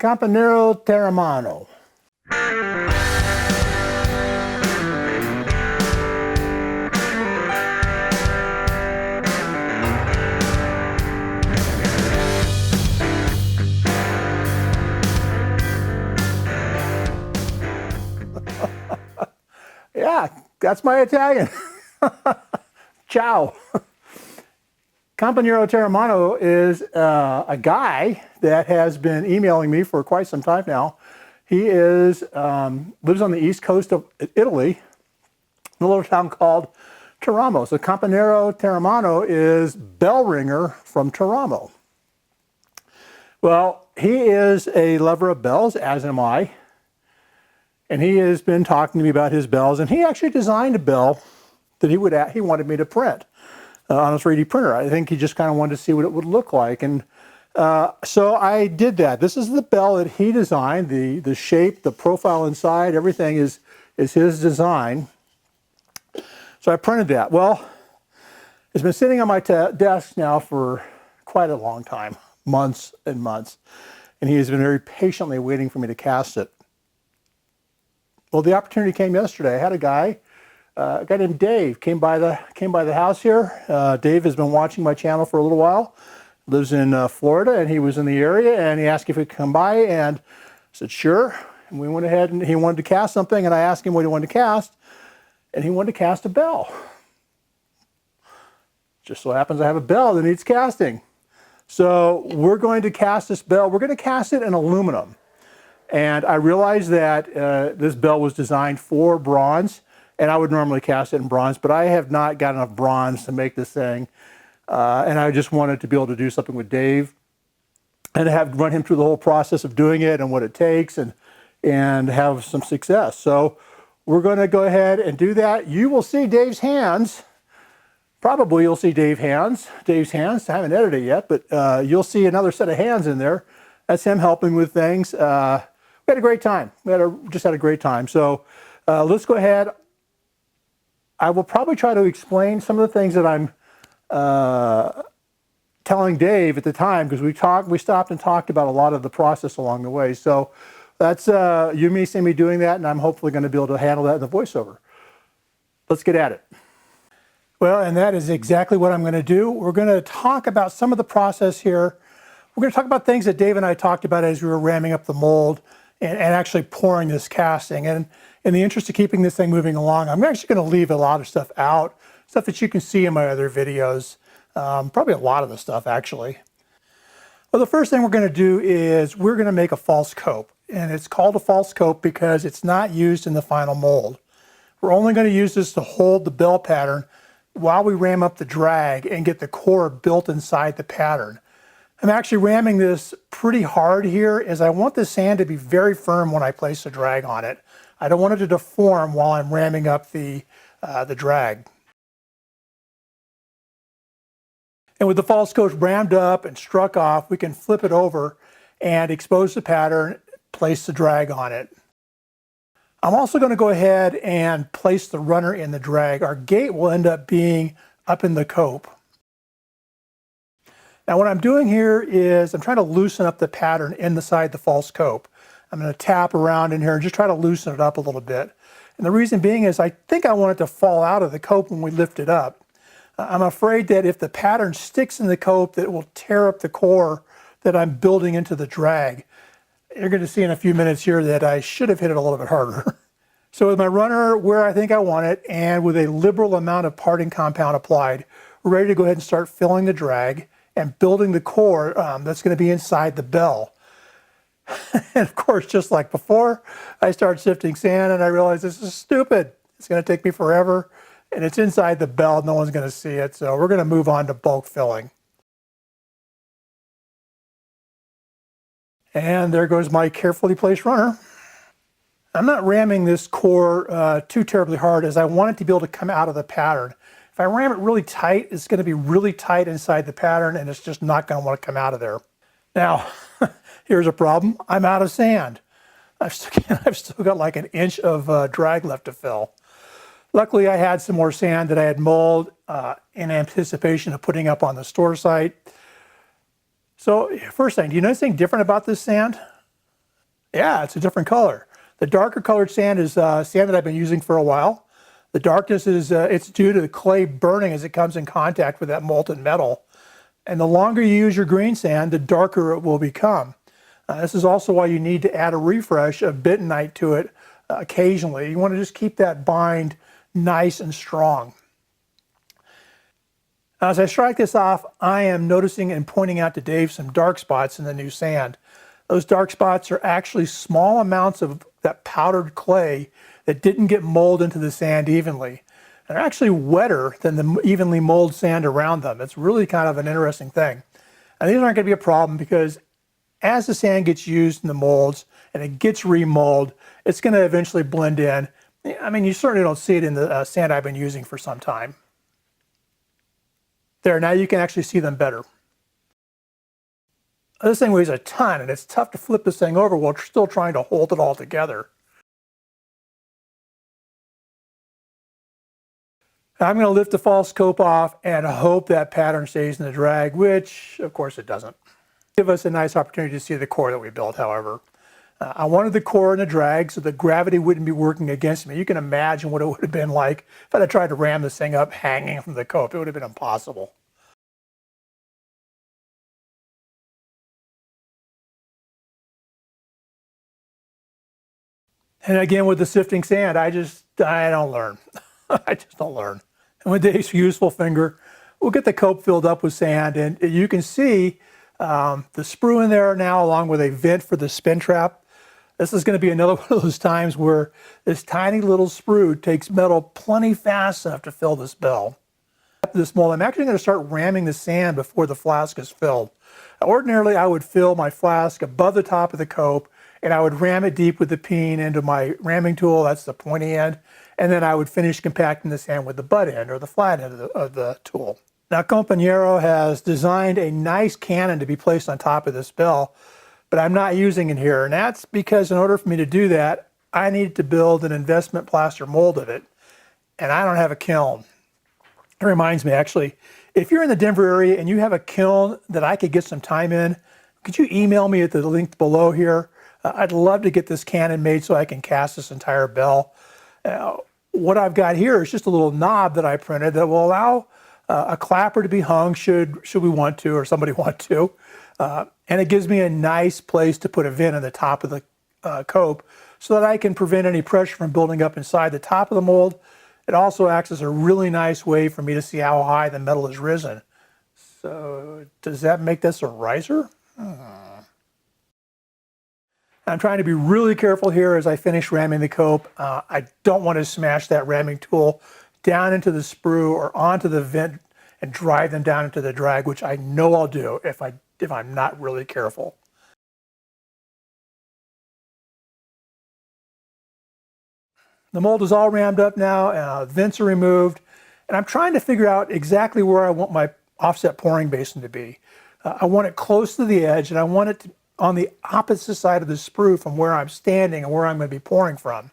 Campanero Terramano. Yeah, that's my Italian. Ciao. Campanero Terramano is a guy that has been emailing me for quite some time now. He lives on the east coast of Italy, in a little town called Teramo. So Campanero Terramano is bell ringer from Teramo. Well, he is a lover of bells, as am I. And he has been talking to me about his bells, and he actually designed a bell that he wanted me to print on a 3D printer. I think he just kind of wanted to see what it would look like, and so I did that. This is the bell that he designed. The shape, the profile inside, everything is his design. So I printed that. Well, it's been sitting on my desk now for quite a long time, months and months, and he has been very patiently waiting for me to cast it. Well, the opportunity came yesterday. I had a guy named Dave came by the house here. Dave has been watching my channel for a little while. Lives in Florida, and he was in the area, and he asked if he could come by, and I said sure. And we went ahead, and he wanted to cast something, and I asked him what he wanted to cast, and he wanted to cast a bell. Just so happens I have a bell that needs casting. So we're going to cast this bell. We're going to cast it in aluminum. And I realized that this bell was designed for bronze, and I would normally cast it in bronze, but I have not got enough bronze to make this thing. And I just wanted to be able to do something with Dave and run him through the whole process of doing it and what it takes and have some success. So we're going to go ahead and do that. You will see Dave's hands. Probably you'll see Dave's hands. I haven't edited it yet, but you'll see another set of hands in there. That's him helping with things. We had a great time. Just had a great time. So let's go ahead. I will probably try to explain some of the things that I'm telling Dave at the time, because we stopped and talked about a lot of the process along the way. So that's you may see me doing that, and I'm hopefully going to be able to handle that in the voiceover. Let's get at it. Well, and that is exactly what I'm going to do. We're going to talk about some of the process here. We're going to talk about things that Dave and I talked about as we were ramming up the mold and actually pouring this casting. And in the interest of keeping this thing moving along, I'm actually going to leave a lot of stuff out, stuff that you can see in my other videos, probably a lot of the stuff actually. Well, the first thing we're going to do is we're going to make a false cope. And it's called a false cope because it's not used in the final mold. We're only going to use this to hold the bell pattern while we ram up the drag and get the core built inside the pattern. I'm actually ramming this pretty hard here, as I want the sand to be very firm when I place the drag on it. I don't want it to deform while I'm ramming up the drag. And with the false cope rammed up and struck off, we can flip it over and expose the pattern, place the drag on it. I'm also going to go ahead and place the runner in the drag. Our gate will end up being up in the cope. Now what I'm doing here is I'm trying to loosen up the pattern inside the false cope. I'm going to tap around in here and just try to loosen it up a little bit. And the reason being is I think I want it to fall out of the cope when we lift it up. I'm afraid that if the pattern sticks in the cope, that it will tear up the core that I'm building into the drag. You're going to see in a few minutes here that I should have hit it a little bit harder. So with my runner where I think I want it, and with a liberal amount of parting compound applied, we're ready to go ahead and start filling the drag and building the core that's going to be inside the bell. And of course, just like before, I start sifting sand and I realize this is stupid. It's going to take me forever, and it's inside the bell. No one's going to see it. So we're going to move on to bulk filling. And there goes my carefully placed runner. I'm not ramming this core too terribly hard, as I want it to be able to come out of the pattern. If I ram it really tight, it's going to be really tight inside the pattern, and it's just not going to want to come out of there. Now, here's a problem. I'm out of sand. I've still got like an inch of drag left to fill. Luckily, I had some more sand that I had mulled in anticipation of putting up on the store site. So first thing, do you know anything different about this sand? Yeah, it's a different color. The darker colored sand is sand that I've been using for a while. The darkness is it's due to the clay burning as it comes in contact with that molten metal. And the longer you use your green sand, the darker it will become. This is also why you need to add a refresh of bentonite to it occasionally. You want to just keep that bind nice and strong. Now, as I strike this off, I am noticing and pointing out to Dave some dark spots in the new sand. Those dark spots are actually small amounts of that powdered clay that didn't get molded into the sand evenly. They're actually wetter than the evenly molded sand around them. It's really kind of an interesting thing. And these aren't going to be a problem because as the sand gets used in the molds and it gets remolded, it's going to eventually blend in. I mean, you certainly don't see it in the sand I've been using for some time. There, now you can actually see them better. This thing weighs a ton, and it's tough to flip this thing over while still trying to hold it all together. I'm going to lift the false cope off and hope that pattern stays in the drag, which, of course, it doesn't. Give us a nice opportunity to see the core that we built, however. I wanted the core in the drag so the gravity wouldn't be working against me. You can imagine what it would have been like if I had tried to ram this thing up hanging from the cope. It would have been impossible. And again, with the sifting sand, I don't learn. I just don't learn. And with Dave's useful finger, we'll get the cope filled up with sand, and you can see the sprue in there now, along with a vent for the spin trap. This is going to be another one of those times where this tiny little sprue takes metal plenty fast enough to fill this bell. After this mold, I'm actually going to start ramming the sand before the flask is filled. Ordinarily, I would fill my flask above the top of the cope, and I would ram it deep with the peen into my ramming tool, that's the pointy end, and then I would finish compacting the sand with the butt end or the flat end of the tool. Now, Compañero has designed a nice cannon to be placed on top of this bell, but I'm not using it here, and that's because in order for me to do that, I need to build an investment plaster mold of it, and I don't have a kiln. It reminds me, actually, if you're in the Denver area and you have a kiln that I could get some time in, could you email me at the link below here? I'd love to get this cannon made so I can cast this entire bell. What I've got here is just a little knob that I printed that will allow a clapper to be hung should we want to, or somebody want to. And it gives me a nice place to put a vent on the top of the cope so that I can prevent any pressure from building up inside the top of the mold. It also acts as a really nice way for me to see how high the metal has risen. So does that make this a riser? I'm trying to be really careful here as I finish ramming the cope. I don't want to smash that ramming tool down into the sprue or onto the vent and drive them down into the drag, which I know I'll do if I'm not really careful. The mold is all rammed up now, vents are removed, and I'm trying to figure out exactly where I want my offset pouring basin to be. I want it close to the edge, and I want it to on the opposite side of the sprue from where I'm standing and where I'm going to be pouring from.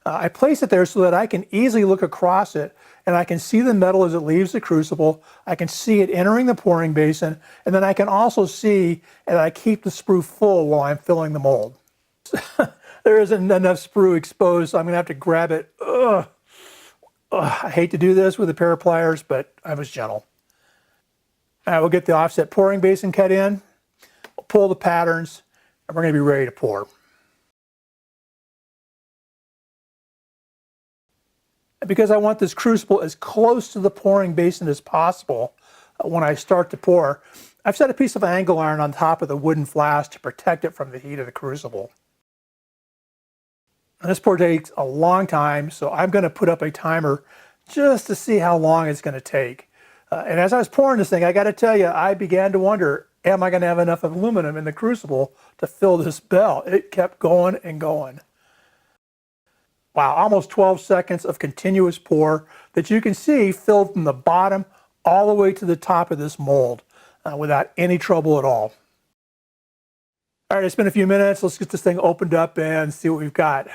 I place it there so that I can easily look across it and I can see the metal as it leaves the crucible. I can see it entering the pouring basin, and then I can also see that I keep the sprue full while I'm filling the mold. There isn't enough sprue exposed, so I'm going to have to grab it. I hate to do this with a pair of pliers, but I was gentle. I will get the offset pouring basin cut in. Pull the patterns, and we're going to be ready to pour. Because I want this crucible as close to the pouring basin as possible when I start to pour, I've set a piece of angle iron on top of the wooden flask to protect it from the heat of the crucible. And this pour takes a long time, so I'm going to put up a timer just to see how long it's going to take. And as I was pouring this thing, I got to tell you, I began to wonder, am I going to have enough aluminum in the crucible to fill this bell? It kept going and going. Wow, almost 12 seconds of continuous pour that you can see filled from the bottom all the way to the top of this mold without any trouble at all. All right, it's been a few minutes. Let's get this thing opened up and see what we've got.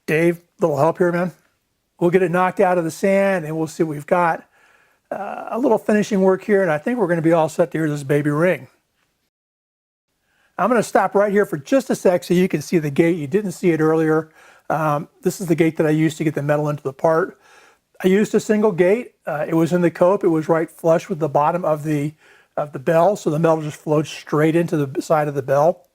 Dave, little help here, man? We'll get it knocked out of the sand and we'll see what we've got. A little finishing work here, and I think we're going to be all set to hear this baby ring. I'm going to stop right here for just a sec so you can see the gate. You didn't see it earlier. This is the gate that I used to get the metal into the part. I used a single gate. It was in the cope. It was right flush with the bottom of the bell, so the metal just flowed straight into the side of the bell.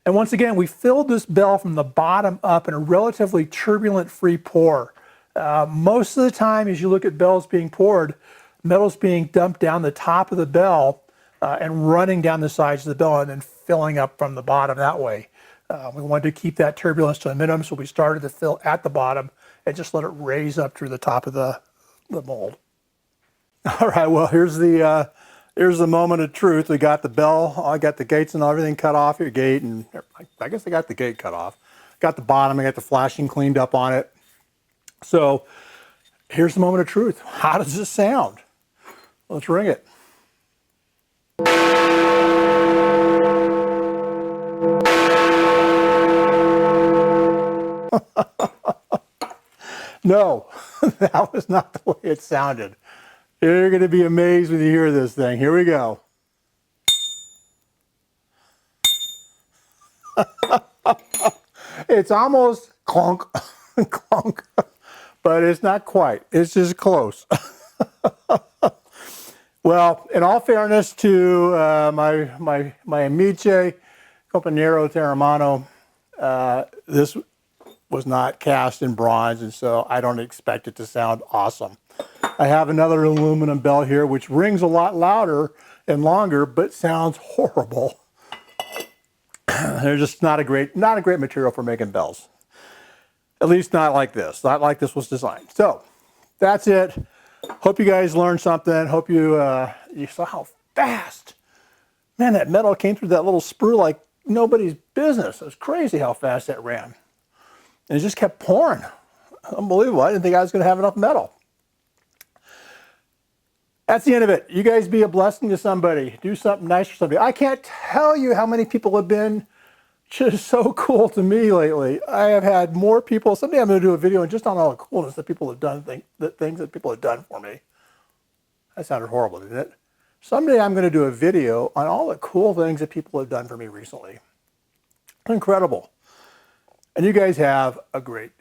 And once again, we filled this bell from the bottom up in a relatively turbulent free pour. Most of the time, as you look at bells being poured, metal's being dumped down the top of the bell and running down the sides of the bell and then filling up from the bottom that way. We wanted to keep that turbulence to a minimum, so we started to fill at the bottom and just let it raise up through the top of the mold. All right, well, here's the moment of truth. We got the bell, I got the gates and everything cut off your gate, and I guess I got the gate cut off. Got the bottom, I got the flashing cleaned up on it. So here's the moment of truth. How does this sound? Let's ring it. No, that was not the way it sounded. You're going to be amazed when you hear this thing. Here we go. It's almost clunk, clunk, but it's not quite. It's just close. Well, in all fairness to my amiche, Compañero Terramano, this was not cast in bronze, and so I don't expect it to sound awesome. I have another aluminum bell here, which rings a lot louder and longer, but sounds horrible. They're just not a great material for making bells. At least not like this. Not like this was designed. So that's it. Hope you guys learned something. Hope you saw how fast. Man, that metal came through that little sprue like nobody's business. It was crazy how fast that ran. And it just kept pouring. Unbelievable. I didn't think I was going to have enough metal. That's the end of it. You guys be a blessing to somebody. Do something nice for somebody. I can't tell you how many people have been just so cool to me lately. I have had more people. Someday I'm going to do a video just on all the coolness that people have done, things that people have done for me. That sounded horrible, didn't it? Someday I'm going to do a video on all the cool things that people have done for me recently. Incredible. And you guys have a great day.